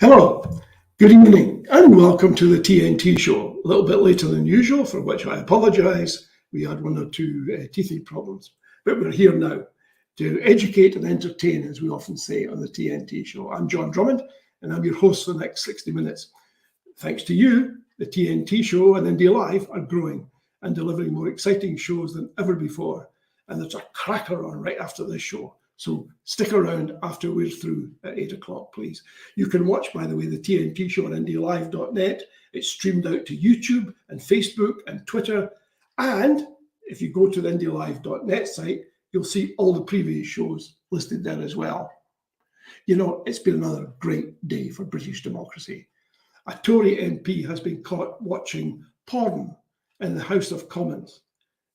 Hello, good evening, and welcome to the TNT Show. A little bit later than usual, for which I apologise. We had one or two teething problems, but we're here now to educate and entertain, as we often say on the TNT Show. I'm John Drummond, and I'm your host for the next 60 minutes. Thanks to you, the TNT Show and Indie Live are growing and delivering more exciting shows than ever before. And there's a cracker on right after this show. So stick around after we're through at 8 o'clock, please. You can watch, by the way, the TNT Show on IndieLive.net. It's streamed out to YouTube and Facebook and Twitter. And if you go to the IndieLive.net site, you'll see all the previous shows listed there as well. You know, it's been another great day for British democracy. A Tory MP has been caught watching porn in the House of Commons.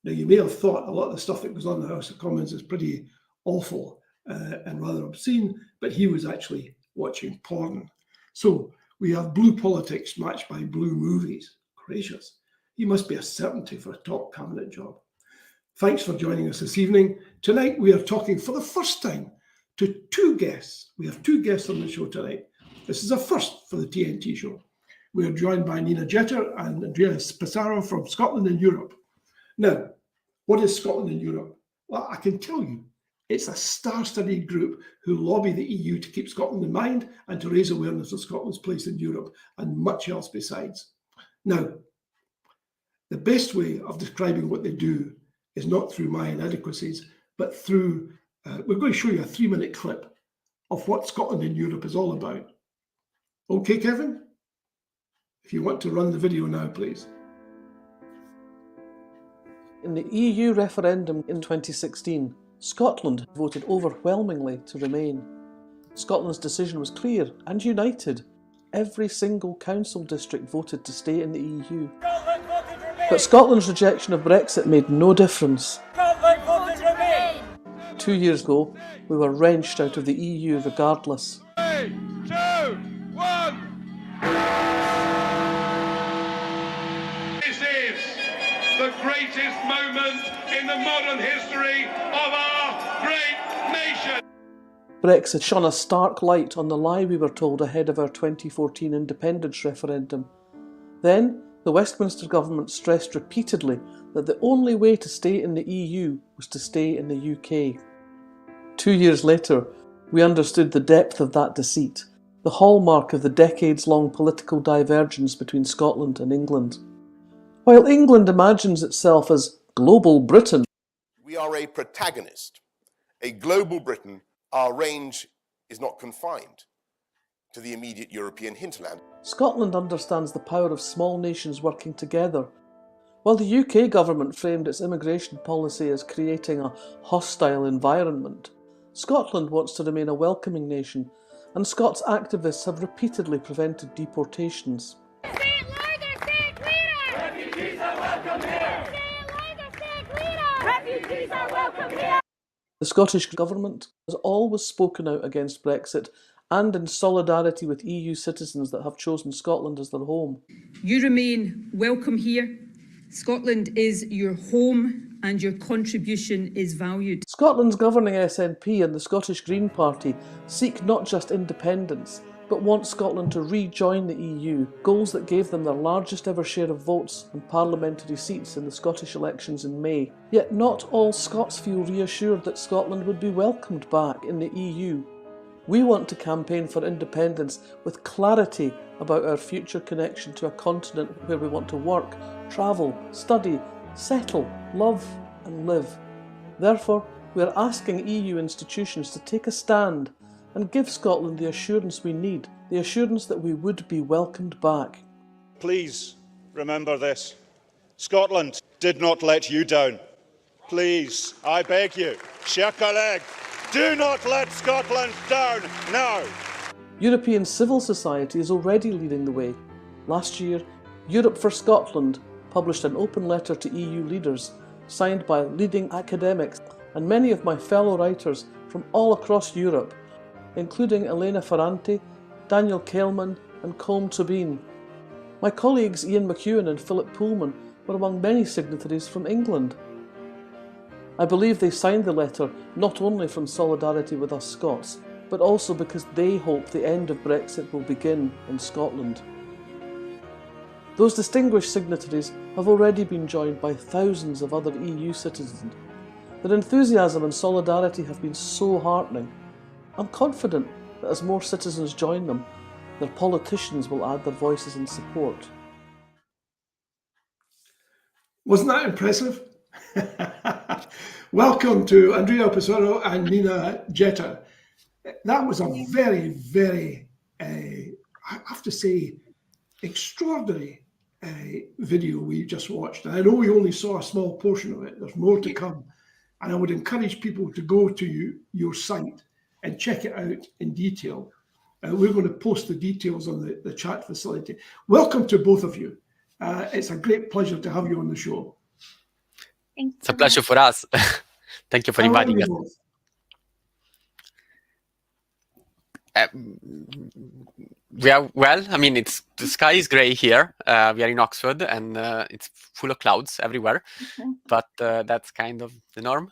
Now, you may have thought a lot of the stuff that goes on in the House of Commons is pretty awful and rather obscene, but he was actually watching porn. So we have blue politics matched by blue movies. Gracious. He must be a certainty for a top cabinet job. Thanks for joining us this evening. Tonight we are talking for the first time to two guests. We have two guests on the show tonight. This is a first for the TNT Show. We are joined by Janina Andrea and Andrea Pisauro from Scotland and Europe. Now, what is Scotland and Europe? Well, I can tell you, it's a star-studied group who lobby the EU to keep Scotland in mind and to raise awareness of Scotland's place in Europe and much else besides. Now, the best way of describing what they do is not through my inadequacies, but through, we're going to show you a 3-minute clip of what Scotland and Europe is all about. Okay, Kevin? If you want to run the video now, please. In the EU referendum in 2016, Scotland voted overwhelmingly to remain. Scotland's decision was clear and united. Every single council district voted to stay in the EU. But Scotland's rejection of Brexit made no difference. 2 years ago, we were wrenched out of the EU regardless. 3, 2, 1. This is the greatest moment in the modern history of our great nation. Brexit shone a stark light on the lie we were told ahead of our 2014 independence referendum. Then, the Westminster government stressed repeatedly that the only way to stay in the EU was to stay in the UK. 2 years later, we understood the depth of that deceit, the hallmark of the decades-long political divergence between Scotland and England. While England imagines itself as global Britain, we are a protagonist, a global Britain. Our range is not confined to the immediate European hinterland. Scotland understands the power of small nations working together. While the UK government framed its immigration policy as creating a hostile environment, Scotland wants to remain a welcoming nation, and Scots activists have repeatedly prevented deportations. The Scottish Government has always spoken out against Brexit and in solidarity with EU citizens that have chosen Scotland as their home. You remain welcome here. Scotland is your home and your contribution is valued. Scotland's governing SNP and the Scottish Green Party seek not just independence, but want Scotland to rejoin the EU, goals that gave them their largest ever share of votes and parliamentary seats in the Scottish elections in May. Yet not all Scots feel reassured that Scotland would be welcomed back in the EU. We want to campaign for independence with clarity about our future connection to a continent where we want to work, travel, study, settle, love and live. Therefore, we are asking EU institutions to take a stand and give Scotland the assurance we need, the assurance that we would be welcomed back. Please remember this. Scotland did not let you down. Please, I beg you, chers collègues, do not let Scotland down now. European civil society is already leading the way. Last year, Europe for Scotland published an open letter to EU leaders, signed by leading academics and many of my fellow writers from all across Europe, including Elena Ferranti, Daniel Kehlmann and Colm Tobin. My colleagues Ian McEwan and Philip Pullman were among many signatories from England. I believe they signed the letter not only from solidarity with us Scots, but also because they hope the end of Brexit will begin in Scotland. Those distinguished signatories have already been joined by thousands of other EU citizens. Their enthusiasm and solidarity have been so heartening. I'm confident that as more citizens join them, their politicians will add their voices in support. Wasn't that impressive? Welcome to Andrea Pisauro and Nina Jetta. That was a very, very, I have to say, extraordinary video we just watched. And I know we only saw a small portion of it. There's more to come. And I would encourage people to go to your site and check it out in detail. We're going to post the details on the chat facility. Welcome to both of you. It's a great pleasure to have you on the show. It's a pleasure for us. Thank you for inviting us. We are well. I mean, the sky is grey here. We are in Oxford, and it's full of clouds everywhere. But that's kind of the norm.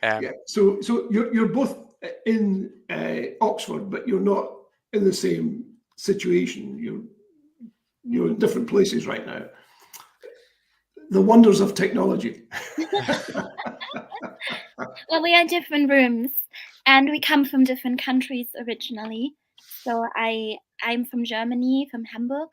Yeah. So you're both in Oxford, but you're not in the same situation. You're in different places right now. The wonders of technology. Well, we are in different rooms, and we come from different countries originally. So I'm from Germany, from Hamburg,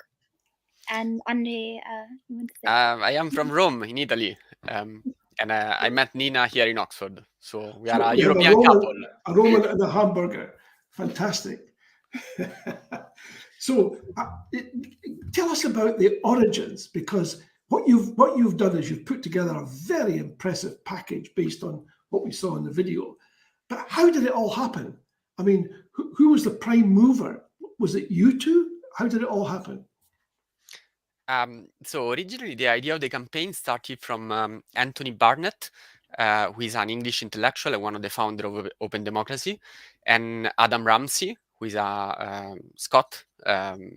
and Andre, you want to say? I am from Rome in Italy, and I met Nina here in Oxford. So we are a European couple. A Roman and a Hamburger. Fantastic. So tell us about the origins, because what you've done is you've put together a very impressive package based on what we saw in the video. But how did it all happen? I mean, who was the prime mover? Was it you two? How did it all happen? So originally, the idea of the campaign started from Anthony Barnett, who is an English intellectual and one of the founders of Open Democracy, and Adam Ramsey, who is a Scot,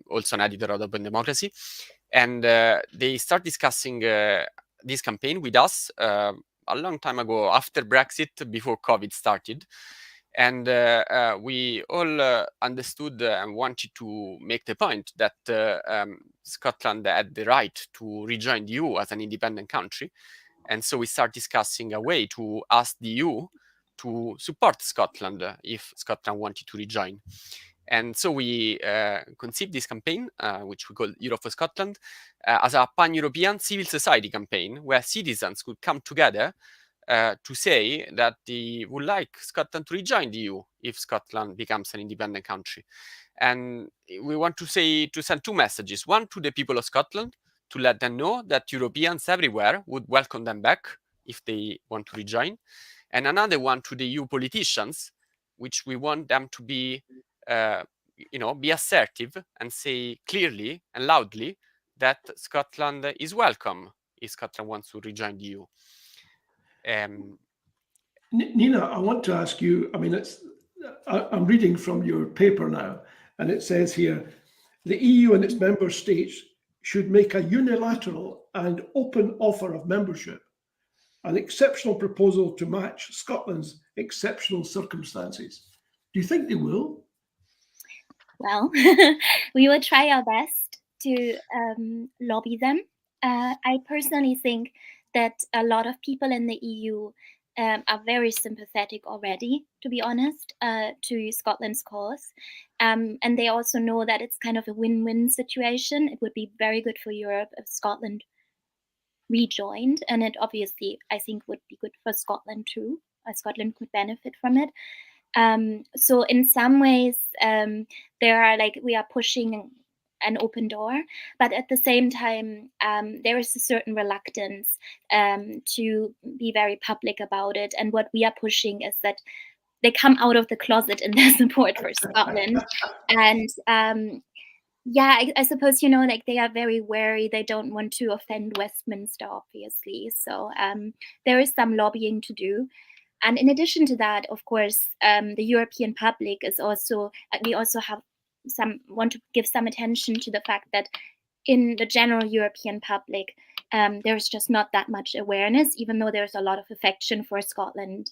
also an editor of Open Democracy. And they start discussing this campaign with us a long time ago, after Brexit, before COVID started. And we all understood and wanted to make the point that Scotland had the right to rejoin the EU as an independent country. And so we start discussing a way to ask the EU to support Scotland if Scotland wanted to rejoin. And so we conceived this campaign, which we call Europe for Scotland, as a pan-European civil society campaign where citizens could come together to say that they would like Scotland to rejoin the EU if Scotland becomes an independent country. And we want to send two messages. One, to the people of Scotland, to let them know that Europeans everywhere would welcome them back if they want to rejoin. And another one to the EU politicians, which we want them to be assertive and say clearly and loudly that Scotland is welcome if Scotland wants to rejoin the EU. Nina, I want to ask you, I mean, I'm reading from your paper now, and it says here, the EU and its member states should make a unilateral and open offer of membership, an exceptional proposal to match Scotland's exceptional circumstances. Do you think they will? Well, we will try our best to lobby them. I personally think that a lot of people in the EU are very sympathetic already, to be honest, to Scotland's cause. And they also know that it's kind of a win-win situation. It would be very good for Europe if Scotland rejoined, and it obviously, I think, would be good for Scotland too. Scotland could benefit from it. So in some ways, we are pushing an open door, but at the same time, there is a certain reluctance to be very public about it. And what we are pushing is that they come out of the closet in their support for Scotland. And I suppose, they are very wary. They don't want to offend Westminster, obviously. So there is some lobbying to do. And in addition to that, of course, the European public is also, we also want to give some attention to the fact that in the general European public, there's just not that much awareness, even though there's a lot of affection for Scotland.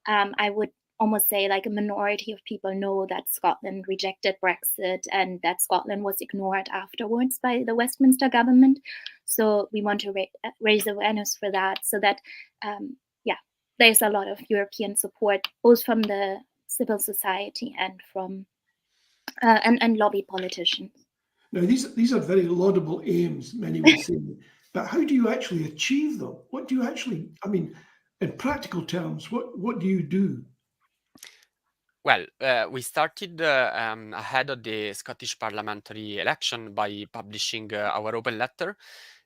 I would almost say like a minority of people know that Scotland rejected Brexit and that Scotland was ignored afterwards by the Westminster government. So we want to raise awareness for that, so that there's a lot of European support, both from the civil society and from and lobby politicians. Now, these are very laudable aims, many would say, but how do you actually achieve them? What do you actually, I mean, in practical terms, what do you do? Well, we started ahead of the Scottish parliamentary election by publishing our open letter.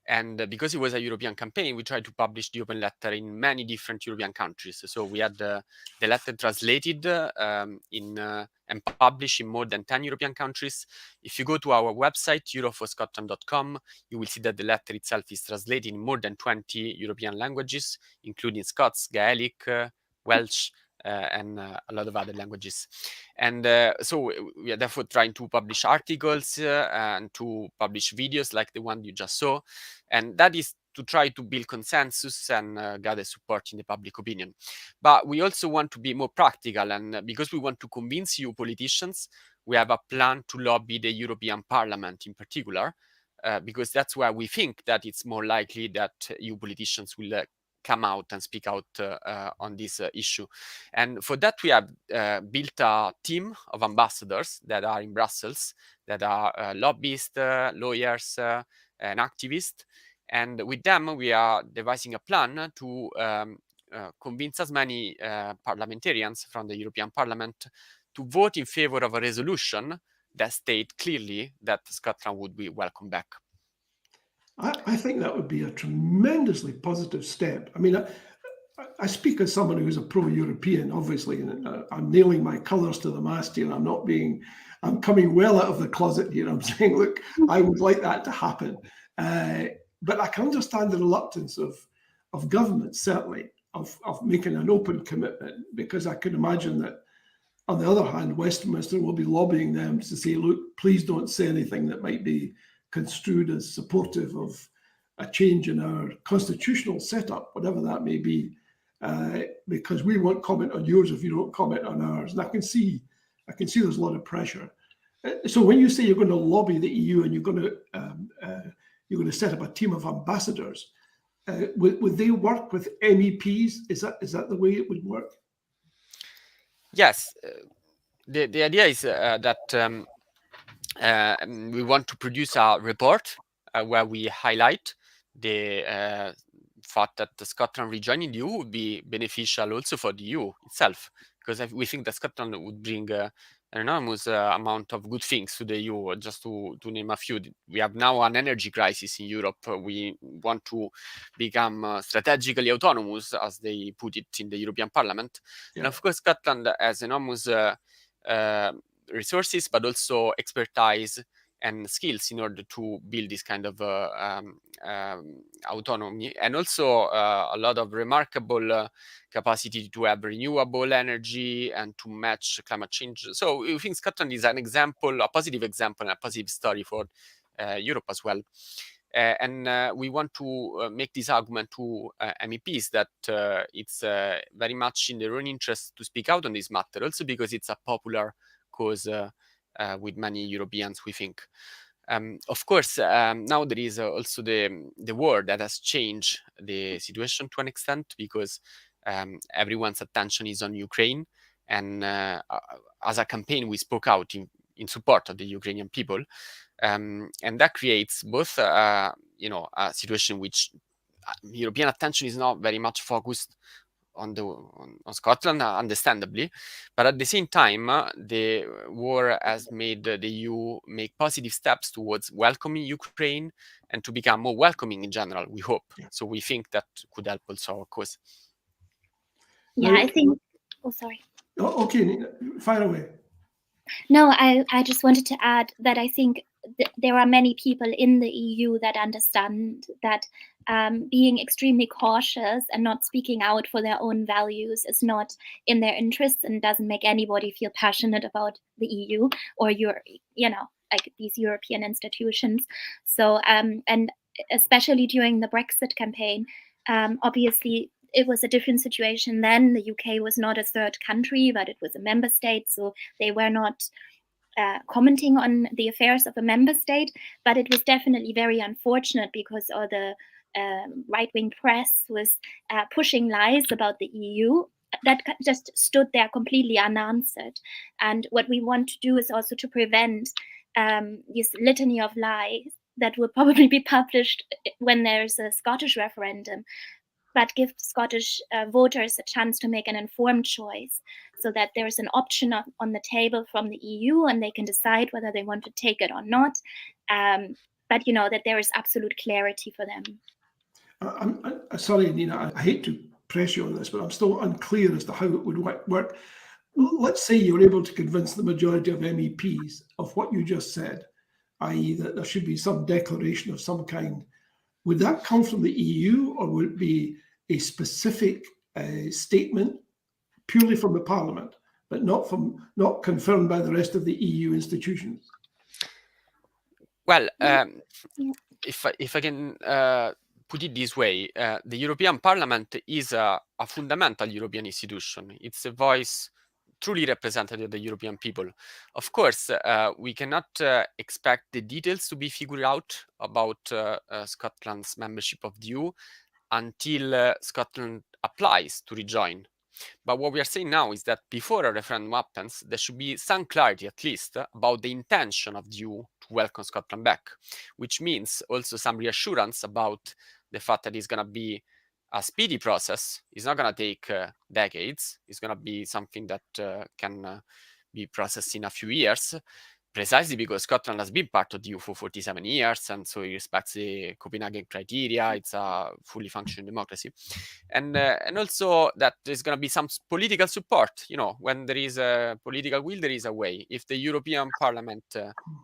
And because it was a European campaign, we tried to publish the open letter in many different European countries. So we had the letter translated and published in more than 10 European countries. If you go to our website, euroforscotland.com, you will see that the letter itself is translated in more than 20 European languages, including Scots, Gaelic, Welsh, and a lot of other languages. And so we are therefore trying to publish articles and to publish videos like the one you just saw. And that is to try to build consensus and gather support in the public opinion. But we also want to be more practical, and because we want to convince you politicians, we have a plan to lobby the European Parliament in particular, because that's where we think that it's more likely that you politicians will come out and speak out on this issue. And for that, we have built a team of ambassadors that are in Brussels, that are lobbyists, lawyers, and activists. And with them, we are devising a plan to convince as many parliamentarians from the European Parliament to vote in favor of a resolution that state clearly that Scotland would be welcome back. I think that would be a tremendously positive step. I mean, I speak as someone who's a pro-European, obviously, and I'm nailing my colours to the mast here. I'm coming well out of the closet here. I'm saying, look, I would like that to happen. But I can understand the reluctance of governments, certainly, of making an open commitment, because I can imagine that, on the other hand, Westminster will be lobbying them to say, look, please don't say anything that might be construed as supportive of a change in our constitutional setup, whatever that may be, because we won't comment on yours if you don't comment on ours. And I can see there's a lot of pressure. So when you say you're going to lobby the EU and you're going to set up a team of ambassadors, would they work with MEPs? Is that the way it would work? Yes, the idea is that we want to produce a report where we highlight the fact that the Scotland rejoining the EU would be beneficial also for the EU itself, because we think that Scotland would bring an enormous amount of good things to the EU. Just to name a few, we have now an energy crisis in Europe. We want to become strategically autonomous, as they put it in the European Parliament. Yeah. And of course, Scotland has enormous resources, but also expertise and skills in order to build this kind of autonomy, and also a lot of remarkable capacity to have renewable energy and to match climate change. So we think Scotland is an example, a positive example, and a positive story for Europe as well. And we want to make this argument to MEPs that it's very much in their own interest to speak out on this matter, also because it's a popular cause with many Europeans, we think. Of course, now there is also the war that has changed the situation to an extent, because everyone's attention is on Ukraine. And as a campaign, we spoke out in support of the Ukrainian people. And that creates both, a situation in which European attention is not very much focused on Scotland, understandably, but at the same time, the war has made the EU make positive steps towards welcoming Ukraine and to become more welcoming in general, we hope. Yeah. So we think that could help also our cause. Yeah, I think... Oh, sorry. Oh, okay, fire away. No, I just wanted to add that I think there are many people in the EU that understand that being extremely cautious and not speaking out for their own values is not in their interests and doesn't make anybody feel passionate about the EU or like these European institutions. So and especially during the Brexit campaign, obviously it was a different situation then. The UK was not a third country, but it was a member state, so they were not commenting on the affairs of a member state. But it was definitely very unfortunate because all the right-wing press was pushing lies about the EU that just stood there completely unanswered. And what we want to do is also to prevent this litany of lies that will probably be published when there's a Scottish referendum, but give Scottish voters a chance to make an informed choice, so that there's an option on the table from the EU and they can decide whether they want to take it or not. But that there is absolute clarity for them. I'm sorry, Nina, I hate to press you on this, but I'm still unclear as to how it would work. Let's say you're able to convince the majority of MEPs of what you just said, i.e. that there should be some declaration of some kind. Would that come from the EU, or would it be a specific statement purely from the Parliament, but not confirmed by the rest of the EU institutions? Well, if I can put it this way, the European Parliament is a fundamental European institution. It's a voice truly representative of the European people. Of course, we cannot expect the details to be figured out about Scotland's membership of the EU until Scotland applies to rejoin. But what we are saying now is that before a referendum happens, there should be some clarity, at least, about the intention of the EU to welcome Scotland back, which means also some reassurance about the fact that it's going to be a speedy process. It's not going to take decades. It's going to be something that can be processed in a few years, precisely because Scotland has been part of the EU for 47 years, and so it respects the Copenhagen criteria. It's a fully functioning democracy. And also that there's going to be some political support. When there is a political will, there is a way. If the European Parliament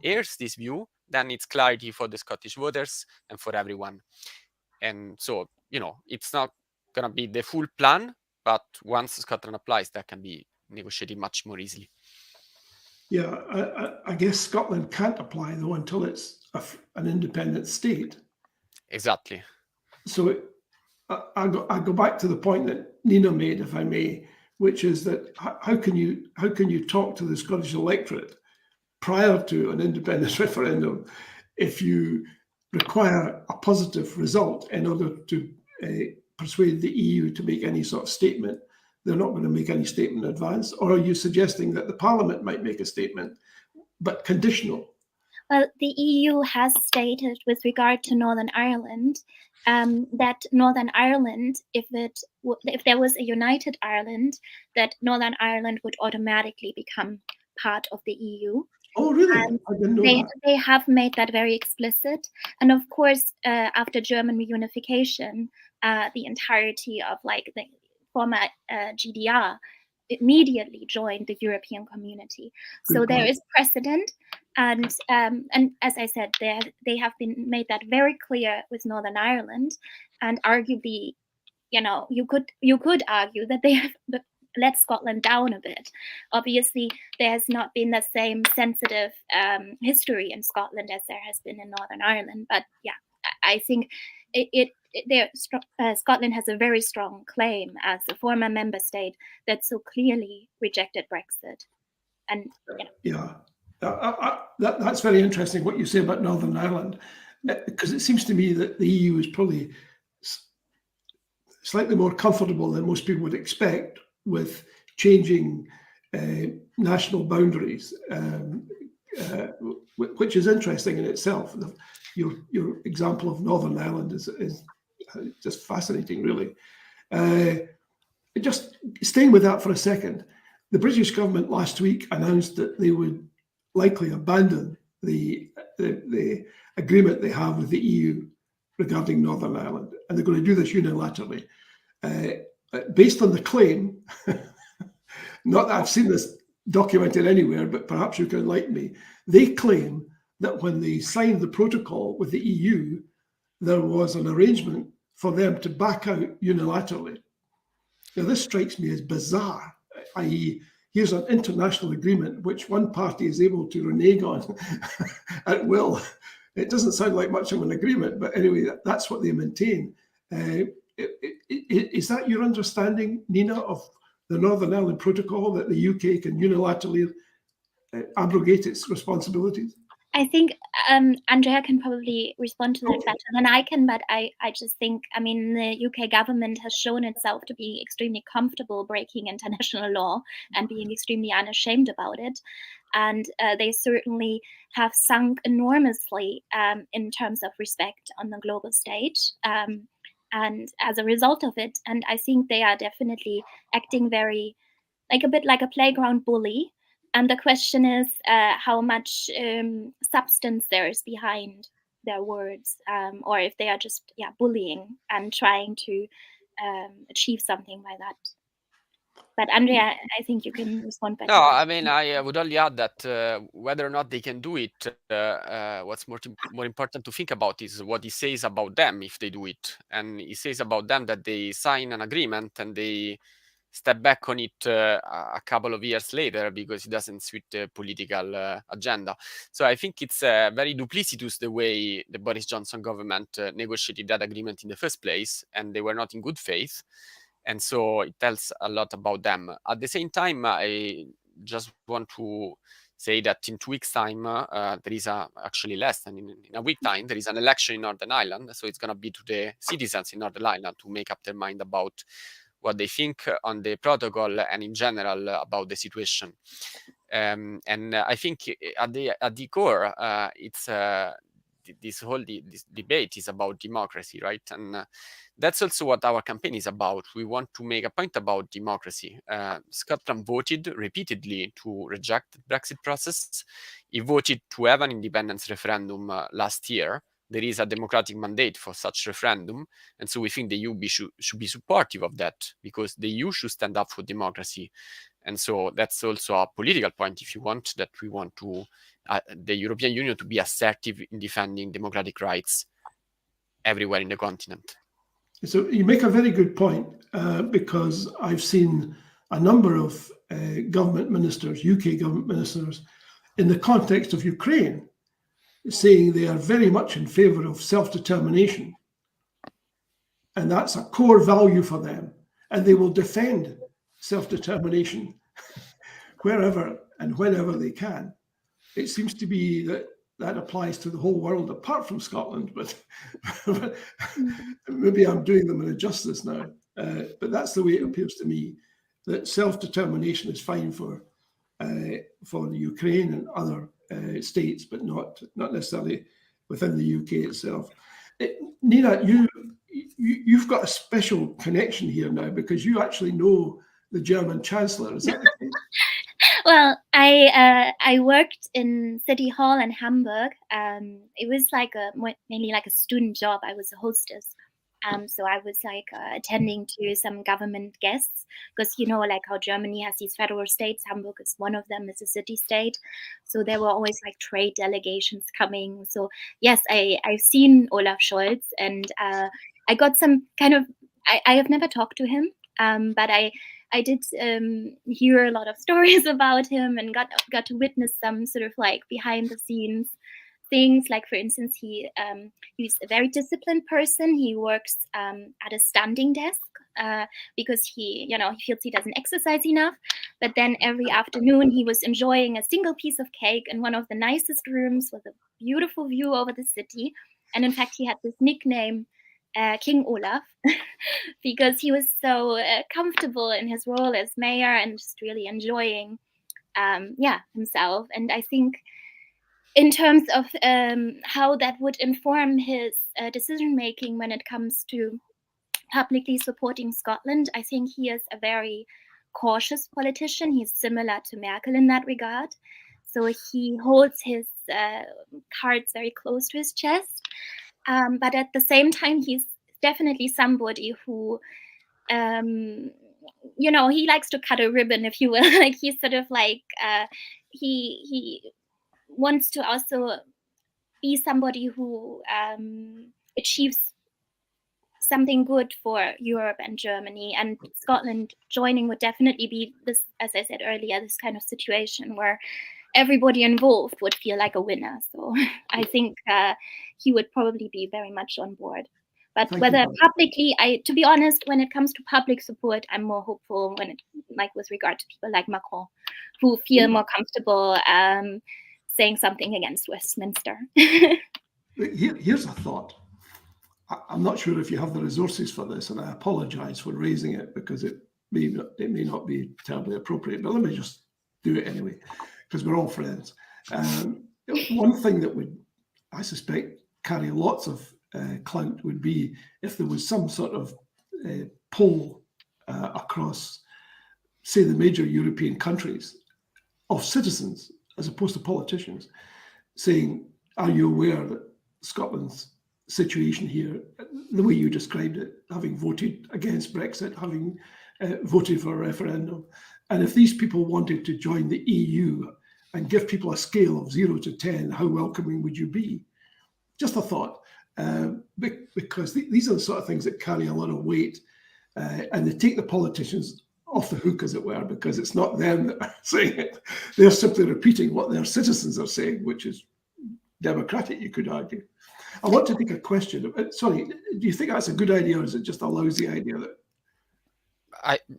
airs this view, then it's clarity for the Scottish voters and for everyone. And so, it's not going to be the full plan, but once Scotland applies, that can be negotiated much more easily. Yeah, I guess Scotland can't apply, though, until it's an independent state. Exactly. So I go back to the point that Nina made, if I may, which is that how can you talk to the Scottish electorate prior to an independence referendum if you require a positive result in order to persuade the EU to make any sort of statement? They're not going to make any statement in advance. Or are you suggesting that the Parliament might make a statement, but conditional? Well, the EU has stated with regard to Northern Ireland that Northern Ireland, if there was a united Ireland, that Northern Ireland would automatically become part of the EU. Oh, really? I didn't know that. They have made that very explicit. And of course, after German reunification, the entirety of the former GDR immediately joined the European community. So there is precedent. And as I said, they have been made that very clear with Northern Ireland. And arguably, you could argue that they have let Scotland down a bit. Obviously, there has not been the same sensitive history in Scotland as there has been in Northern Ireland. But yeah, I think Scotland has a very strong claim as a former member state that so clearly rejected Brexit. And yeah, that's very interesting what you say about Northern Ireland, because it seems to me that the EU is probably slightly more comfortable than most people would expect with changing national boundaries, which is interesting in itself. Your example of Northern Ireland is just fascinating, really. Just staying with that for a second, the British government last week announced that they would likely abandon the agreement they have with the EU regarding Northern Ireland, and they're going to do this unilaterally. Based on the claim, not that I've seen this documented anywhere, but perhaps you can enlighten me, they claim that when they signed the protocol with the EU, there was an arrangement for them to back out unilaterally. Now, this strikes me as bizarre, i.e., here's an international agreement which one party is able to renege on at will. It doesn't sound like much of an agreement, but anyway, that's what they maintain. Is that your understanding, Nina, of the Northern Ireland Protocol, that the UK can unilaterally abrogate its responsibilities? I think Andrea can probably respond to that better than I can, but I just think, I mean, the UK government has shown itself to be extremely comfortable breaking international law and being extremely unashamed about it. And they certainly have sunk enormously in terms of respect on the global stage. And as a result of it, and I think they are definitely acting very, like a bit like a playground bully. And the question is how much substance there is behind their words, or if they are just bullying and trying to achieve something by that. But Andrea, I think you can respond better. No, I mean, I would only add that whether or not they can do it, what's more important to think about is what he says about them if they do it. And he says about them that they sign an agreement and they step back on it a couple of years later because it doesn't suit the political agenda. So I think it's very duplicitous the way the Boris Johnson government negotiated that agreement in the first place, and they were not in good faith. And so it tells a lot about them. At the same time, I just want to say that in 2 weeks' time, there is actually less than in a week time, there is an election in Northern Ireland. So it's going to be to the citizens in Northern Ireland to make up their mind about what they think on the protocol and in general about the situation. And I think at the core, it's this debate is about democracy, right? And that's also what our campaign is about. We want to make a point about democracy. Scotland voted repeatedly to reject the Brexit process. He voted to have an independence referendum last year. There is a democratic mandate for such referendum. And so we think the EU should be supportive of that, because the EU should stand up for democracy. And so that's also a political point, if you want, that we want to the European Union to be assertive in defending democratic rights everywhere in the continent. So you make a very good point, because I've seen a number of government ministers, UK government ministers, in the context of Ukraine, saying they are very much in favour of self-determination. And that's a core value for them. And they will defend self-determination wherever and whenever they can. It seems to be that applies to the whole world apart from Scotland, but maybe I'm doing them an injustice now. But that's the way it appears to me, that self-determination is fine for the Ukraine and other states, but not necessarily within the UK itself. Nina, you've got a special connection here now because you actually know the German Chancellor. Is that the case? Well, I worked in City Hall in Hamburg. It was like mainly like a student job. I was a hostess. So I was like attending to some government guests, because you know, like how Germany has these federal states. Hamburg is one of them, is a city state. So there were always like trade delegations coming. So yes, I've seen Olaf Scholz, and I got some kind of, I have never talked to him, but I did hear a lot of stories about him and got to witness some sort of like behind the scenes things. Like, for instance, he's a very disciplined person. He works at a standing desk because he feels he doesn't exercise enough. But then every afternoon he was enjoying a single piece of cake in one of the nicest rooms with a beautiful view over the city. And in fact, he had this nickname, King Olaf, because he was so comfortable in his role as mayor and just really enjoying himself. And I think in terms of how that would inform his decision making when it comes to publicly supporting Scotland, I think he is a very cautious politician. He's similar to Merkel in that regard. So he holds his cards very close to his chest. But at the same time, he's definitely somebody who, he likes to cut a ribbon, if you will. Like, he's sort of like, he wants to also be somebody who achieves something good for Europe and Germany. And Scotland joining would definitely be this, as I said earlier, this kind of situation where everybody involved would feel like a winner. So I think he would probably be very much on board. But Thank whether you. publicly, to be honest, when it comes to public support, I'm more hopeful with regard to people like Macron, who feel more comfortable saying something against Westminster. Here's a thought. I'm not sure if you have the resources for this, and I apologise for raising it because it may not be terribly appropriate, but let me just do it anyway, because we're all friends. One thing that would, I suspect, carry lots of clout would be if there was some sort of poll across, say, the major European countries of citizens as opposed to politicians, saying, are you aware that Scotland's situation here, the way you described it, having voted against Brexit, having voted for a referendum, and if these people wanted to join the EU and give people a scale of 0 to 10, how welcoming would you be? Just a thought, because these are the sort of things that carry a lot of weight, and they take the politicians off the hook, as it were, because it's not them that are saying it. They're simply repeating what their citizens are saying, which is democratic, you could argue. I want to take a question. Sorry, do you think that's a good idea, or is it just a lousy idea?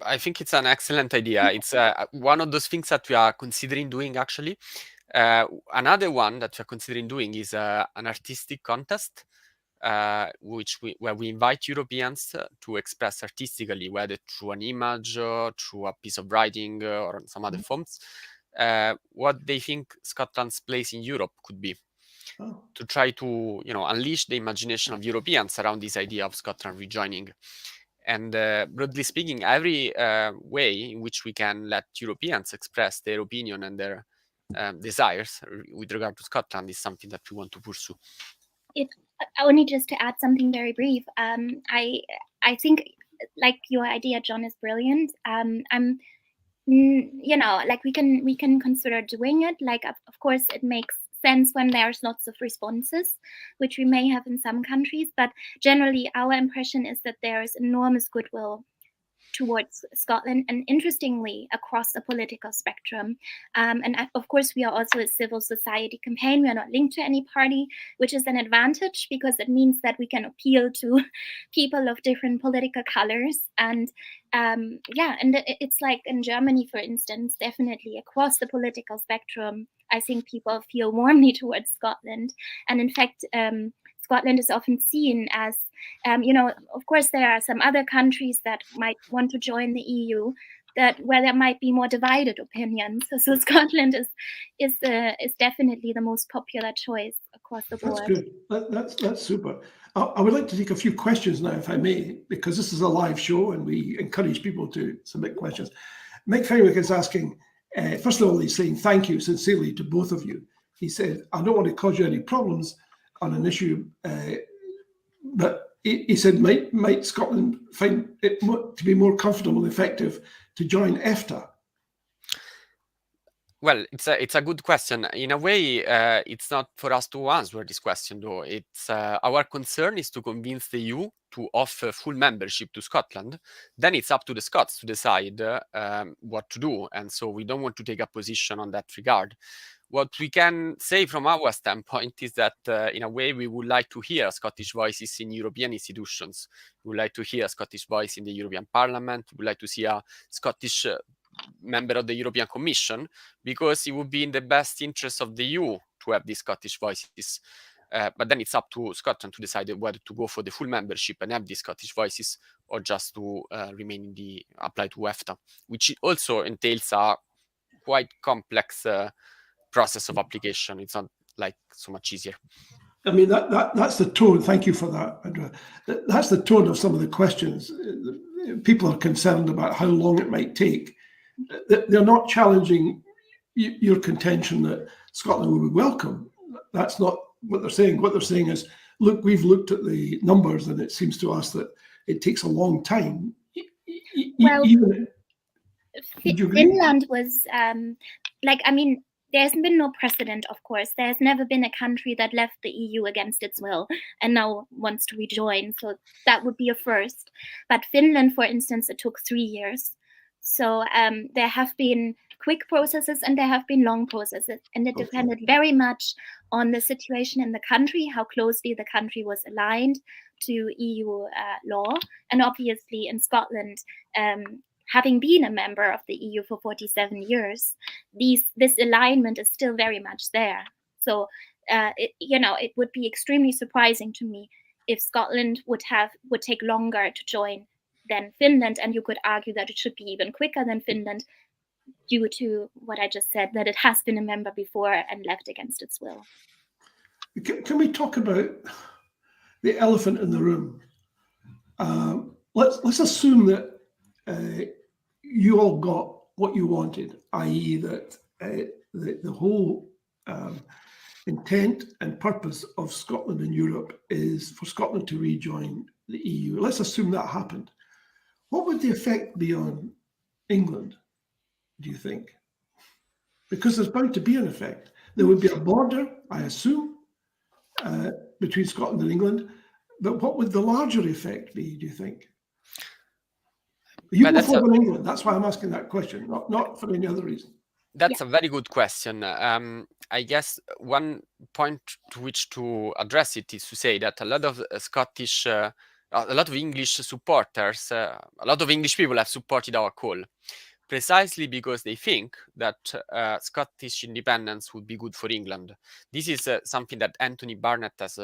I think it's an excellent idea. It's one of those things that we are considering doing, actually. Another one that we're considering doing is an artistic contest, where we invite Europeans to express artistically, whether through an image, through a piece of writing, or some other forms, what they think Scotland's place in Europe could be. To try to, unleash the imagination of Europeans around this idea of Scotland rejoining. And broadly speaking, every way in which we can let Europeans express their opinion and their desires with regard to Scotland is something that we want to pursue. Only just to add something very brief, I think, like, your idea, John, is brilliant. We can consider doing it. Like, of course, it makes sense when there's lots of responses, which we may have in some countries, but generally our impression is that there is enormous goodwill towards Scotland, and interestingly across the political spectrum. And of course we are also a civil society campaign. We are not linked to any party, which is an advantage because it means that we can appeal to people of different political colors. And and it's like in Germany, for instance, definitely across the political spectrum, I think people feel warmly towards Scotland. And in fact, Scotland is often seen as, of course, there are some other countries that might want to join the EU where there might be more divided opinions. So Scotland is definitely the most popular choice across the board. That's good. That's super. I would like to take a few questions now, if I may, because this is a live show and we encourage people to submit questions. Mick Fenwick is asking, first of all, he's saying thank you sincerely to both of you. He said, I don't want to cause you any problems on an issue, but he said, might Scotland find it to be more comfortable and effective to join EFTA? Well, it's a good question. In a way, it's not for us to answer this question, though. It's our concern is to convince the EU to offer full membership to Scotland. Then it's up to the Scots to decide what to do, and so we don't want to take a position on that regard. What we can say from our standpoint is that, in a way, we would like to hear Scottish voices in European institutions. We would like to hear a Scottish voice in the European Parliament. We would like to see a Scottish member of the European Commission, because it would be in the best interest of the EU to have these Scottish voices. But then it's up to Scotland to decide whether to go for the full membership and have these Scottish voices, or just to remain apply to EFTA, which also entails a quite complex process of application. It's not like so much easier. I mean, that's the tone. Thank you for that, Andrea. That's the tone of some of the questions. People are concerned about how long it might take. They're not challenging your contention that Scotland will be welcome. That's not what they're saying. What they're saying is, look, we've looked at the numbers and it seems to us that it takes a long time. Well, Finland was there's been no precedent, of course. There's never been a country that left the EU against its will and now wants to rejoin. So that would be a first. But Finland, for instance, it took 3 years. So there have been quick processes and there have been long processes. And it depended very much on the situation in the country, how closely the country was aligned to EU law. And obviously in Scotland, having been a member of the EU for 47 years, this alignment is still very much there. So, it would be extremely surprising to me if Scotland would take longer to join than Finland, and you could argue that it should be even quicker than Finland due to what I just said, that it has been a member before and left against its will. Can we talk about the elephant in the room? Let's assume that you all got what you wanted, i.e. that the whole intent and purpose of Scotland and Europe is for Scotland to rejoin the EU. Let's assume that happened. What would the effect be on England, do you think? Because there's bound to be an effect. There would be a border, I assume, between Scotland and England. But what would the larger effect be, do you think? You go for England. That's why I'm asking that question, not for any other reason. That's a very good question. I guess one point to which to address it is to say that a lot of Scottish, a lot of English supporters, a lot of English people have supported our call, precisely because they think that Scottish independence would be good for England. This is something that Anthony Barnett has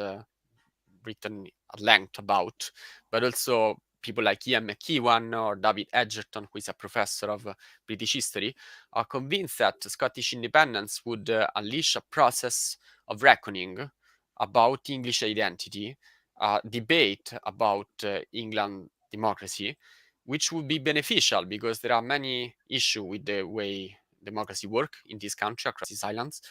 written at length about, but also people like Ian McEwan or David Edgerton, who is a professor of British history, are convinced that Scottish independence would unleash a process of reckoning about English identity, a debate about England democracy, which would be beneficial because there are many issues with the way democracy works in this country across these islands.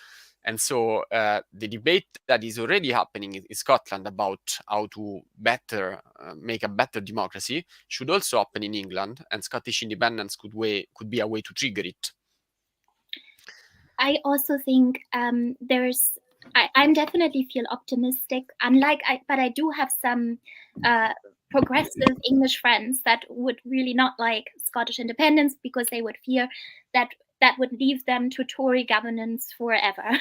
And so the debate that is already happening in Scotland about how to better make a better democracy should also happen in England, and Scottish independence could be a way to trigger it. I also think I'm definitely feel optimistic. But I do have some progressive English friends that would really not like Scottish independence because they would fear that would leave them to Tory governance forever.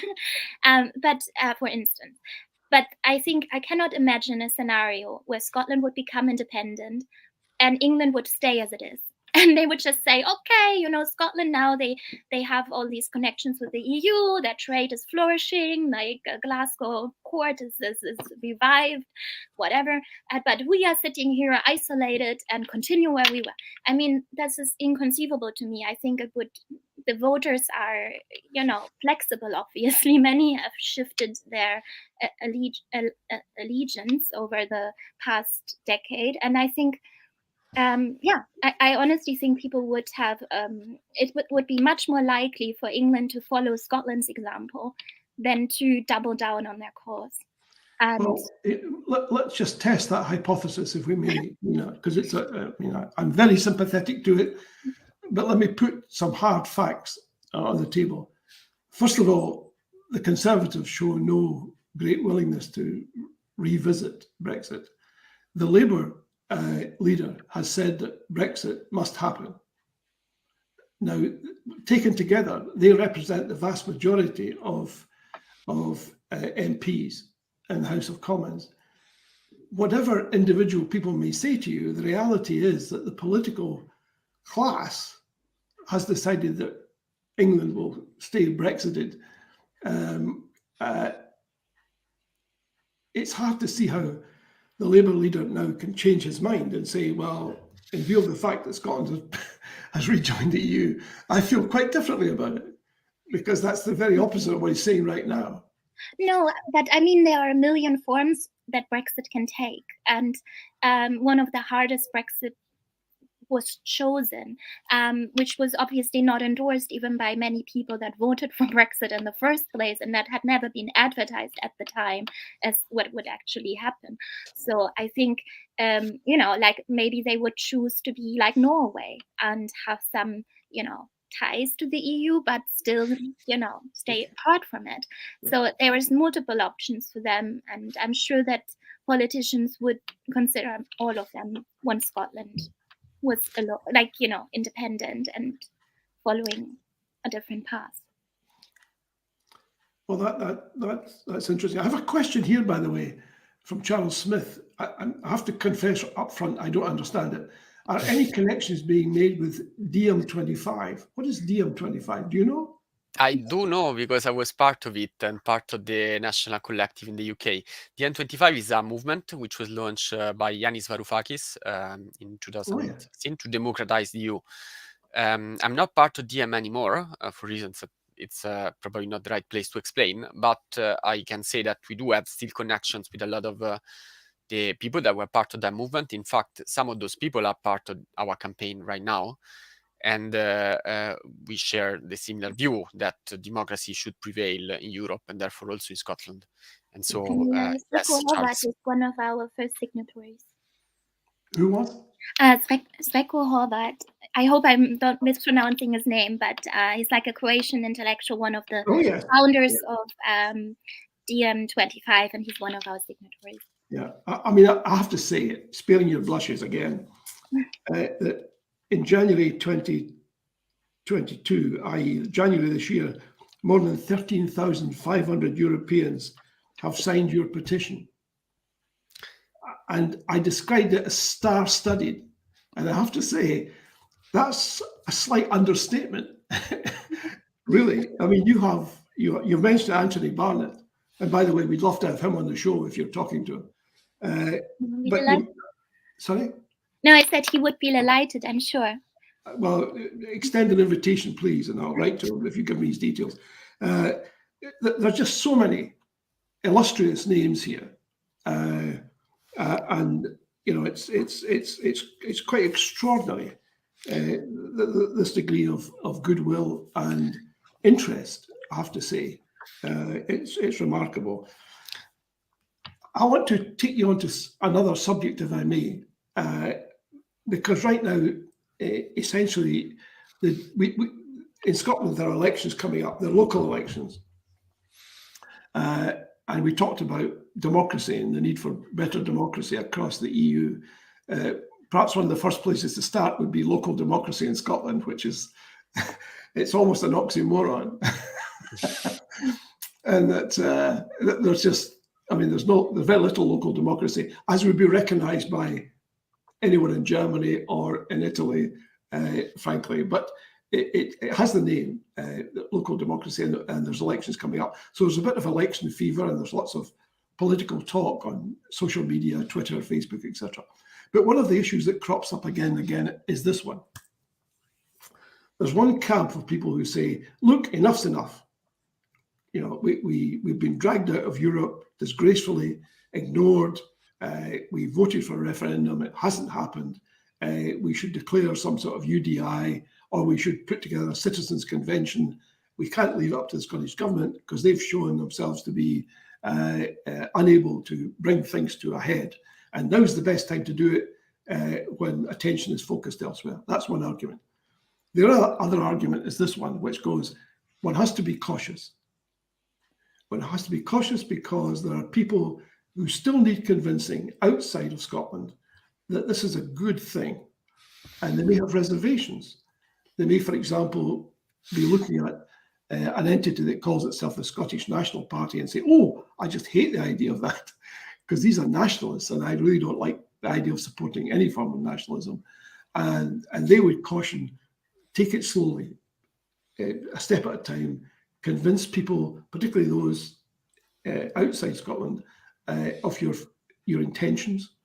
For instance. But I think I cannot imagine a scenario where Scotland would become independent and England would stay as it is. And they would just say, okay, Scotland now, they have all these connections with the EU, their trade is flourishing, like Glasgow Court is revived, whatever. But we are sitting here isolated and continue where we were. I mean, this is inconceivable to me. I think the voters are, flexible, obviously. Many have shifted their allegiance over the past decade. And I think, I honestly think people would have, it would be much more likely for England to follow Scotland's example than to double down on their cause. And let's just test that hypothesis, if we may, because it's I'm very sympathetic to it, but let me put some hard facts on the table. First of all, the Conservatives show no great willingness to revisit Brexit. The Labour leader has said that Brexit must happen. Now, taken together, they represent the vast majority of MPs in the House of Commons. Whatever individual people may say to you, the reality is that the political class has decided that England will stay Brexited. It's hard to see how the Labour leader now can change his mind and say, well, in view of the fact that Scotland has rejoined the EU, I feel quite differently about it, because that's the very opposite of what he's saying right now. No, but I mean, there are a million forms that Brexit can take. And one of the hardest Brexit was chosen, which was obviously not endorsed even by many people that voted for Brexit in the first place, and that had never been advertised at the time as what would actually happen. So I think, like maybe they would choose to be like Norway and have some, ties to the EU, but still, stay apart from it. So there is multiple options for them, and I'm sure that politicians would consider all of them once Scotland was independent and following a different path. Well, that's interesting. I have a question here, by the way, from Charles Smith. I have to confess up front, I don't understand it. Are any connections being made with DM25? What is DM25? Do you know? I do know because I was part of it and part of the National Collective in the UK. The N25 is a movement which was launched by Yanis Varoufakis in 2016 to democratize the EU. I'm not part of DM anymore for reasons that it's probably not the right place to explain, but I can say that we do have still connections with a lot of the people that were part of that movement. In fact, some of those people are part of our campaign right now. And we share the similar view that democracy should prevail in Europe and therefore also in Scotland. And so, yes, Charles. is one of our first signatories. Who was? Sreko Horvat. I hope I'm not mispronouncing his name, but he's like a Croatian intellectual, one of the founders of DM25, and he's one of our signatories. Yeah, I mean, I have to say, sparing your blushes again, that in January 2022, i.e. January this year, more than 13,500 Europeans have signed your petition. And I described it as star-studded. And I have to say, that's a slight understatement, really. I mean, you've mentioned Anthony Barnett. And by the way, we'd love to have him on the show if you're talking to him. Sorry? No, I said he would be delighted, I'm sure. Well, extend an invitation, please, and I'll write to him if you give me his details. There's just so many illustrious names here, and you know, it's quite extraordinary, this degree of goodwill and interest. I have to say, it's remarkable. I want to take you on to another subject, if I may, because right now, essentially, in Scotland, there are elections coming up, they're local elections. And we talked about democracy and the need for better democracy across the EU. Perhaps one of the first places to start would be local democracy in Scotland, which is, it's almost an oxymoron. And that there's just, I mean, there's very little local democracy, as would be recognised by anyone in Germany or in Italy, frankly. But it has the name, local democracy, and there's elections coming up. So there's a bit of election fever, and there's lots of political talk on social media, Twitter, Facebook, etc. But one of the issues that crops up again and again is this one. There's one camp of people who say, look, enough's enough. You know, we've been dragged out of Europe, disgracefully ignored. We voted for a referendum, it hasn't happened. We should declare some sort of UDI, or we should put together a citizens' convention. We can't leave it up to the Scottish Government because they've shown themselves to be unable to bring things to a head. And now's the best time to do it when attention is focused elsewhere. That's one argument. The other argument is this one, which goes, one has to be cautious. One has to be cautious because there are people who still need convincing outside of Scotland that this is a good thing. And they may have reservations. They may, for example, be looking at an entity that calls itself the Scottish National Party and say, oh, I just hate the idea of that because these are nationalists and I really don't like the idea of supporting any form of nationalism. And they would caution, take it slowly, a step at a time, convince people, particularly those outside Scotland, of your intentions,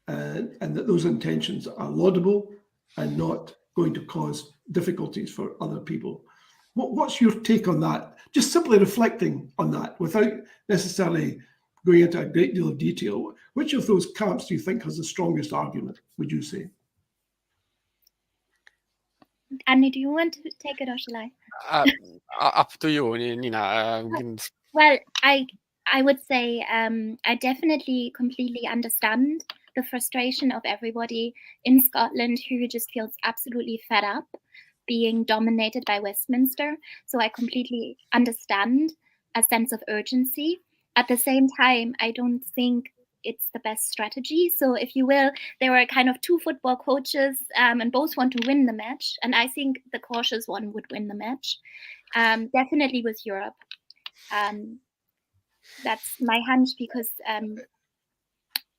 and that those intentions are laudable and not going to cause difficulties for other people. What's your take on that? Just simply reflecting on that without necessarily going into a great deal of detail. Which of those camps do you think has the strongest argument, would you say? Annie, do you want to take it or shall I? Up to you, Nina. Well, I would say I definitely completely understand the frustration of everybody in Scotland who just feels absolutely fed up being dominated by Westminster. So I completely understand a sense of urgency. At the same time, I don't think it's the best strategy. So if you will, there were kind of two football coaches, and both want to win the match. And I think the cautious one would win the match, definitely with Europe. That's my hunch because,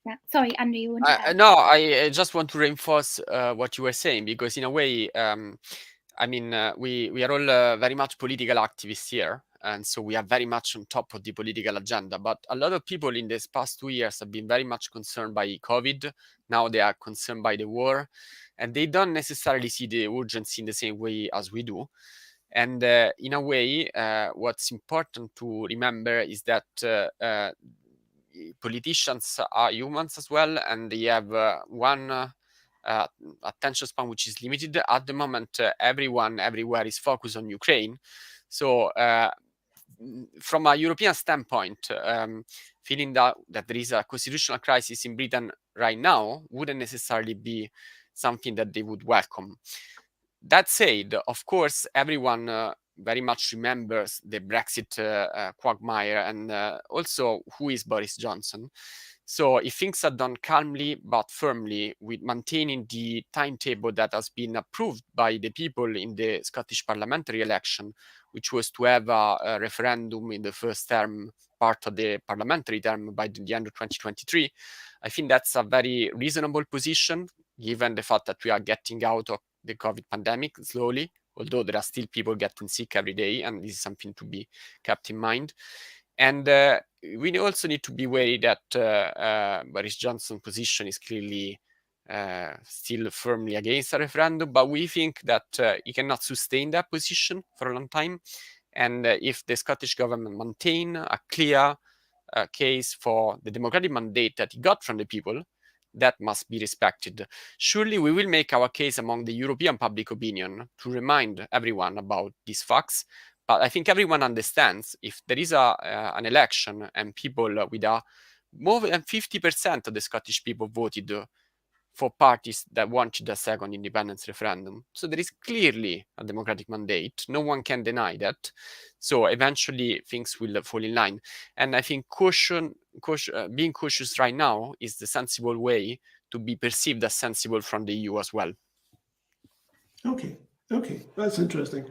yeah. Sorry, Andrew, you want to add? No, I just want to reinforce what you were saying, because in a way, I mean, we are all very much political activists here, and so we are very much on top of the political agenda. But a lot of people in these past 2 years have been very much concerned by COVID. Now they are concerned by the war, and they don't necessarily see the urgency in the same way as we do. And in a way, what's important to remember is that politicians are humans as well, and they have one attention span which is limited. At the moment, everyone everywhere is focused on Ukraine. So from a European standpoint, feeling that there is a constitutional crisis in Britain right now wouldn't necessarily be something that they would welcome. That said, of course, everyone very much remembers the Brexit quagmire, and also who is Boris Johnson. So if things are done calmly but firmly, with maintaining the timetable that has been approved by the people in the Scottish parliamentary election, which was to have a referendum in the first term, part of the parliamentary term, by the end of 2023, I think that's a very reasonable position, given the fact that we are getting out of the COVID pandemic slowly, although there are still people getting sick every day, and this is something to be kept in mind. And we also need to be wary that Boris Johnson's position is clearly still firmly against a referendum, but we think that he cannot sustain that position for a long time. And if the Scottish government maintain a clear case for the democratic mandate that he got from the people, that must be respected. Surely we will make our case among the European public opinion to remind everyone about these facts. But I think everyone understands, if there is an election and people with more than 50% of the Scottish people voted for parties that wanted a second independence referendum. So there is clearly a democratic mandate. No one can deny that. So eventually things will fall in line. And I think being cautious right now is the sensible way to be perceived as sensible from the EU as well. Okay, that's interesting.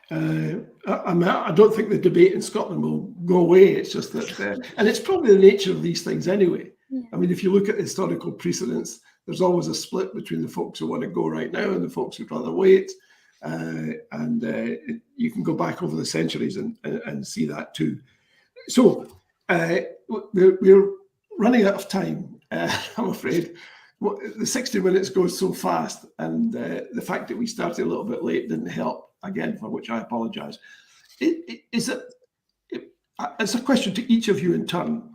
I don't think the debate in Scotland will go away. It's just that, and it's probably the nature of these things anyway. Yeah. I mean, if you look at historical precedents, there's always a split between the folks who want to go right now and the folks who'd rather wait. You can go back over the centuries and see that too. So we're running out of time, I'm afraid. The 60 minutes goes so fast, and the fact that we started a little bit late didn't help, again, for which I apologize. It's a question to each of you in turn.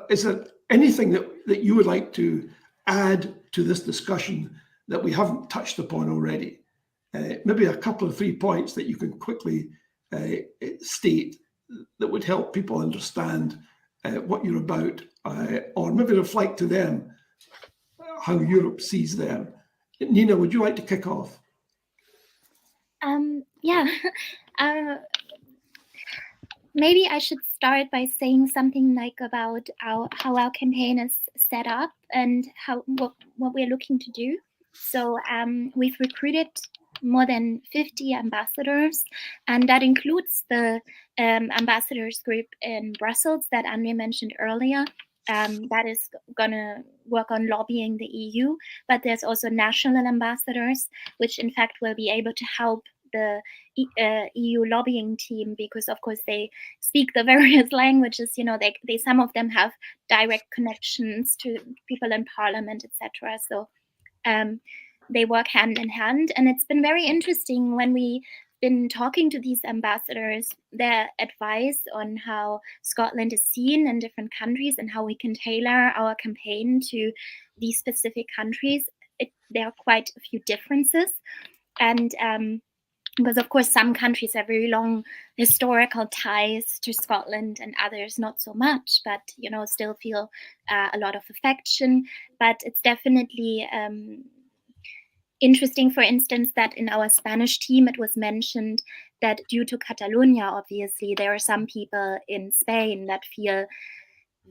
Is there anything that you would like to add to this discussion that we haven't touched upon already? Maybe a couple of 3 points that you can quickly state that would help people understand what you're about, or maybe reflect to them how Europe sees them. Nina, would you like to kick off? Yeah. Maybe I should start by saying something like about how our campaign is set up and what we're looking to do. So we've recruited more than 50 ambassadors, and that includes the ambassadors group in Brussels that Andre mentioned earlier. That is going to work on lobbying the EU, but there's also national ambassadors, which in fact will be able to help the EU lobbying team, because of course they speak the various languages. You know, they some of them have direct connections to people in parliament, etc. So they work hand in hand, and it's been very interesting when we've been talking to these ambassadors, their advice on how Scotland is seen in different countries and how we can tailor our campaign to these specific countries. There are quite a few differences, and because of course some countries have very long historical ties to Scotland and others not so much, but you know, still feel a lot of affection. But it's definitely interesting, for instance, that in our Spanish team, it was mentioned that due to Catalonia, obviously, there are some people in Spain that feel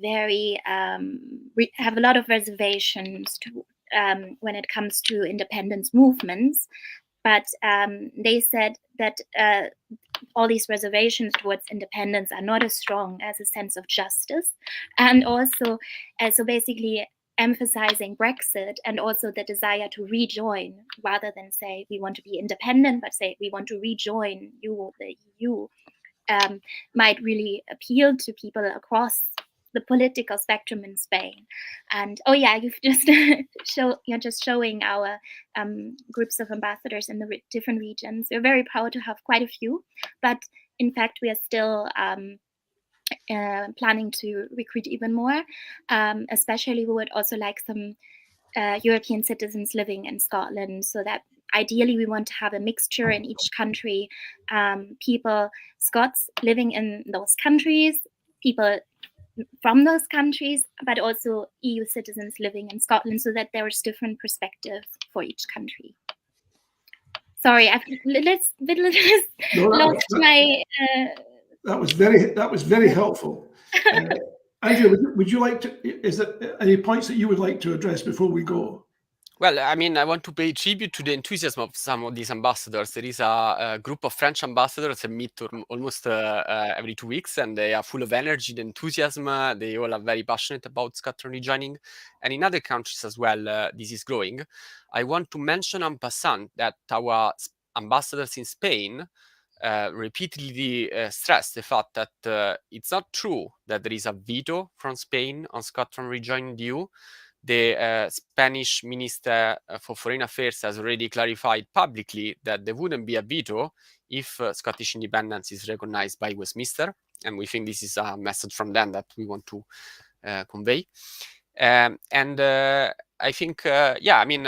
very, have a lot of reservations to, when it comes to independence movements. But they said that all these reservations towards independence are not as strong as a sense of justice. And also, so basically emphasizing Brexit and also the desire to rejoin, rather than say we want to be independent, but say we want to rejoin the EU, might really appeal to people across the political spectrum in Spain. And oh yeah, you've just you're just showing our groups of ambassadors in the different regions. We're very proud to have quite a few, but in fact we are still planning to recruit even more. Especially we would also like some European citizens living in Scotland, so that ideally we want to have a mixture in each country, people, Scots living in those countries, people from those countries, but also EU citizens living in Scotland, so that there's different perspectives for each country. Sorry, I've lost my... That was very helpful. Andrea, would you like to, is there any points that you would like to address before we go? Well, I mean, I want to pay tribute to the enthusiasm of some of these ambassadors. There is a group of French ambassadors that meet almost every 2 weeks, and they are full of energy and enthusiasm. They all are very passionate about Scotland rejoining. And in other countries as well, this is growing. I want to mention en passant that our ambassadors in Spain repeatedly stress the fact that it's not true that there is a veto from Spain on Scotland rejoining the EU. The Spanish Minister for Foreign Affairs has already clarified publicly that there wouldn't be a veto if Scottish independence is recognized by Westminster. And we think this is a message from them that we want to convey. I think, yeah, I mean,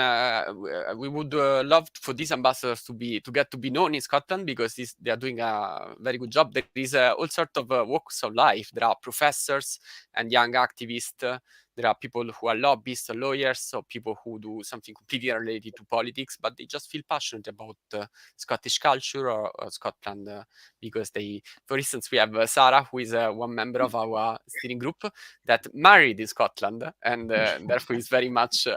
we would love for these ambassadors to get to be known in Scotland, because they are doing a very good job. There is all sorts of walks of life. There are professors and young activists. There are people who are lobbyists or lawyers, or people who do something completely related to politics, but they just feel passionate about Scottish culture or Scotland, because for instance, we have Sarah, who is one member of our steering group that married in Scotland, and therefore is very much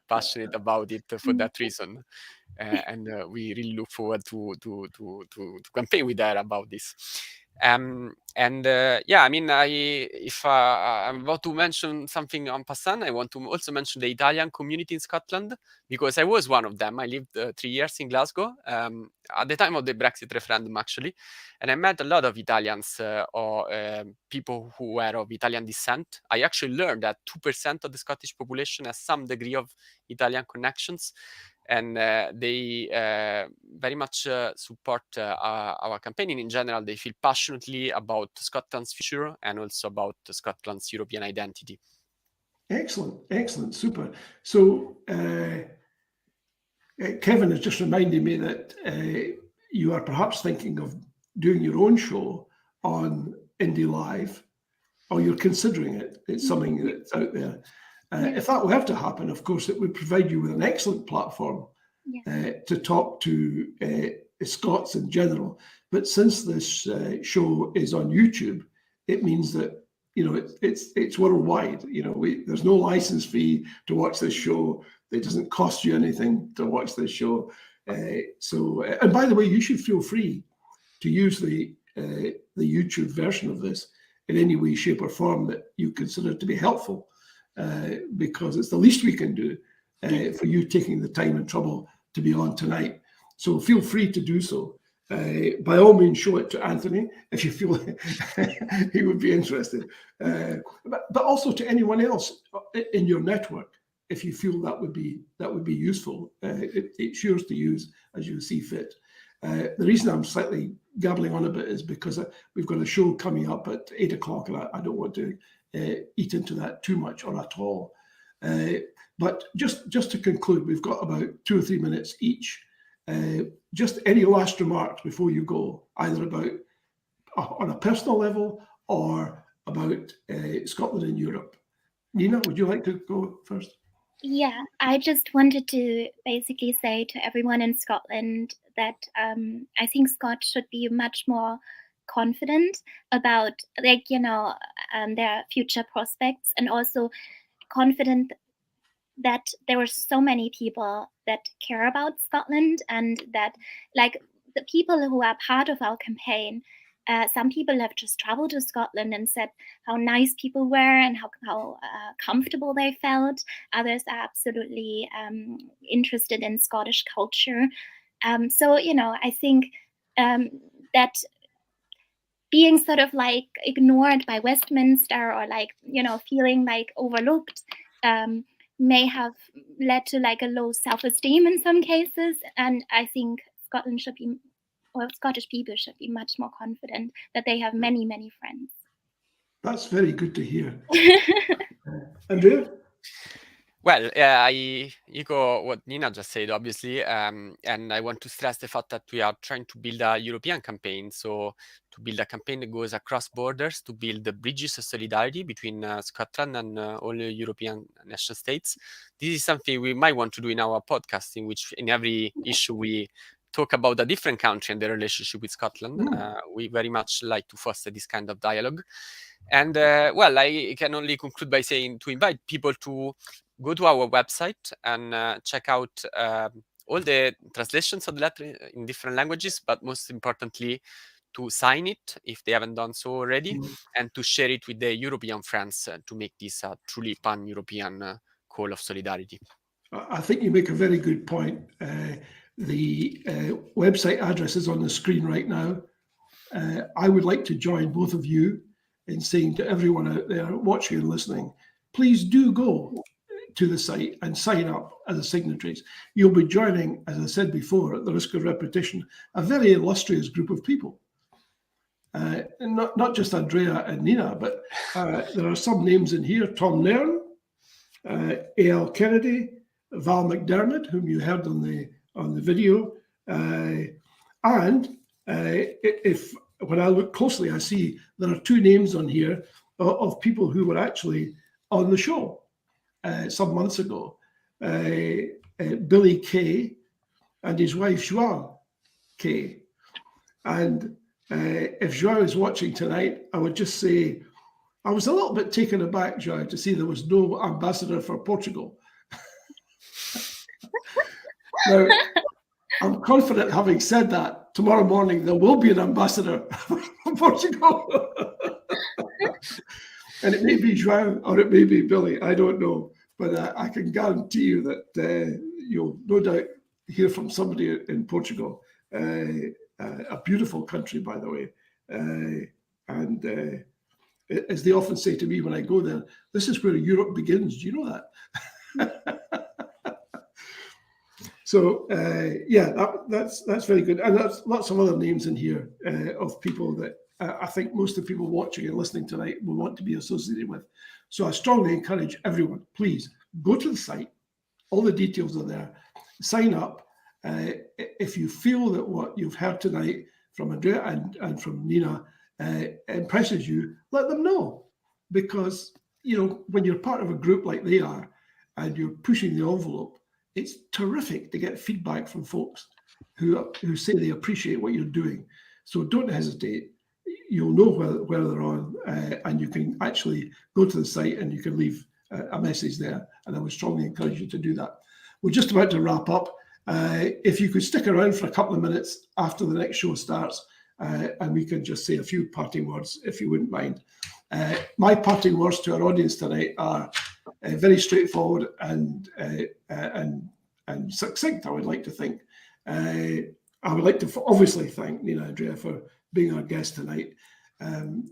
passionate about it for that reason. And we really look forward to campaign with her about this. Yeah, I mean, if I'm about to mention something en passant, I want to also mention the Italian community in Scotland, because I was one of them. I lived 3 years in Glasgow at the time of the Brexit referendum, actually, and I met a lot of Italians or people who were of Italian descent. I actually learned that 2% of the Scottish population has some degree of Italian connections. And they very much support our campaign. In general, they feel passionately about Scotland's future and also about Scotland's European identity. Excellent, super. So Kevin has just reminded me that you are perhaps thinking of doing your own show on Indie Live, or you're considering it. It's something that's out there. If that were to happen, of course, it would provide you with an excellent platform to talk to Scots in general. But since this show is on YouTube, it means that, you know, it's worldwide. You know, there's no license fee to watch this show. It doesn't cost you anything to watch this show. And by the way, you should feel free to use the YouTube version of this in any way, shape, or form that you consider to be helpful. Because it's the least we can do for you taking the time and trouble to be on tonight. So feel free to do so. By all means, show it to Anthony if you feel he would be interested. But also to anyone else in your network, if you feel that would be useful. It's yours to use as you see fit. The reason I'm slightly gabbling on a bit is because we've got a show coming up at 8 o'clock, and I don't want to eat into that too much or at all. But just to conclude, we've got about 2 or 3 minutes each. Just any last remarks before you go, either about on a personal level or about Scotland and Europe. Nina, would you like to go first? Yeah, I just wanted to basically say to everyone in Scotland that I think Scots should be much more confident about, like, their future prospects, and also confident that there were so many people that care about Scotland, and that, like, the people who are part of our campaign, some people have just traveled to Scotland and said how nice people were and how comfortable they felt. Others are absolutely interested in Scottish culture. So, I think that being sort of like ignored by Westminster, or like, feeling like overlooked, may have led to like a low self-esteem in some cases. And I think Scotland should be, or Scottish people should be much more confident that they have many, many friends. That's very good to hear. Andrea? Well, I echo what Nina just said, obviously, and I want to stress the fact that we are trying to build a European campaign. So to build a campaign that goes across borders, to build the bridges of solidarity between Scotland and all the European nation states. This is something we might want to do in our podcast, in which in every issue we talk about a different country and their relationship with Scotland. We very much like to foster this kind of dialogue. And well, I can only conclude by saying to invite people to go to our website and check out all the translations of the letter in different languages, but most importantly, to sign it if they haven't done so already, and to share it with their European friends to make this a truly pan-European call of solidarity. I think you make a very good point. The website address is on the screen right now. I would like to join both of you in saying to everyone out there watching and listening, please do go to the site and sign up as signatories. You'll be joining, as I said before, at the risk of repetition, a very illustrious group of people. Not just Andrea and Nina, but there are some names in here: Tom Nairn, A.L. Kennedy, Val McDermott, whom you heard on the video, and if when I look closely, I see there are two names on here of people who were actually on the show some months ago. Billy Kay and his wife Joao Kay. And if Joao is watching tonight, I would just say I was a little bit taken aback, Joao, to see there was no ambassador for Portugal. Now, I'm confident, having said that, tomorrow morning there will be an ambassador for Portugal. And it may be Joao or it may be Billy, I don't know. But I can guarantee you that you'll no doubt hear from somebody in Portugal. A beautiful country, by the way. And as they often say to me when I go there, this is where Europe begins. Do you know that? So yeah, that's very good. And that's lots of other names in here of people that I think most of the people watching and listening tonight will want to be associated with. So I strongly encourage everyone, please go to the site. All the details are there. Sign up. If you feel that what you've heard tonight from Andrea and from Nina impresses you, let them know. Because, when you're part of a group like they are and you're pushing the envelope, it's terrific to get feedback from folks who say they appreciate what you're doing. So don't hesitate. You'll know where they're on, and you can actually go to the site and you can leave a message there. And I would strongly encourage you to do that. We're just about to wrap up. If you could stick around for a couple of minutes after the next show starts, and we can just say a few parting words, if you wouldn't mind. My parting words to our audience tonight are very straightforward and succinct, I would like to think. I would like to obviously thank Nina Andrea for being our guest tonight.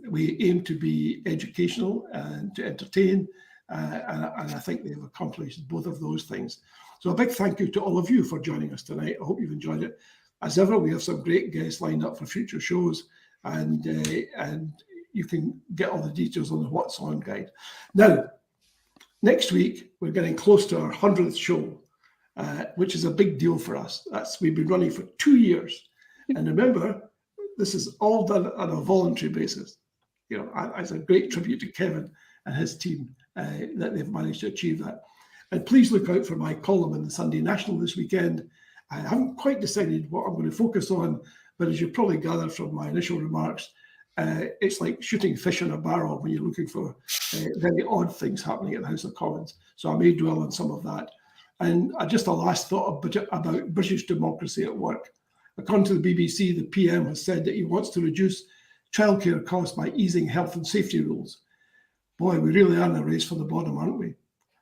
We aim to be educational and to entertain, and I think they've accomplished both of those things. So a big thank you to all of you for joining us tonight. I hope you've enjoyed it. As ever, we have some great guests lined up for future shows, and you can get all the details on the What's On guide. Now, next week, we're getting close to our 100th show, which is a big deal for us. We've been running for 2 years. And remember, this is all done on a voluntary basis. It's a great tribute to Kevin and his team that they've managed to achieve that. And please look out for my column in the Sunday National this weekend. I haven't quite decided what I'm going to focus on, but as you probably gathered from my initial remarks, it's like shooting fish in a barrel when you're looking for very odd things happening at the House of Commons. So I may dwell on some of that. And just a last thought about British democracy at work. According to the BBC, the PM has said that he wants to reduce childcare costs by easing health and safety rules. Boy, we really are in a race for the bottom, aren't we?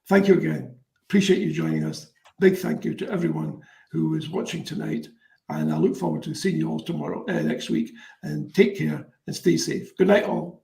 Thank you again. Appreciate you joining us. Big thank you to everyone who is watching tonight. And I look forward to seeing you all tomorrow, next week. And take care and stay safe. Good night, all.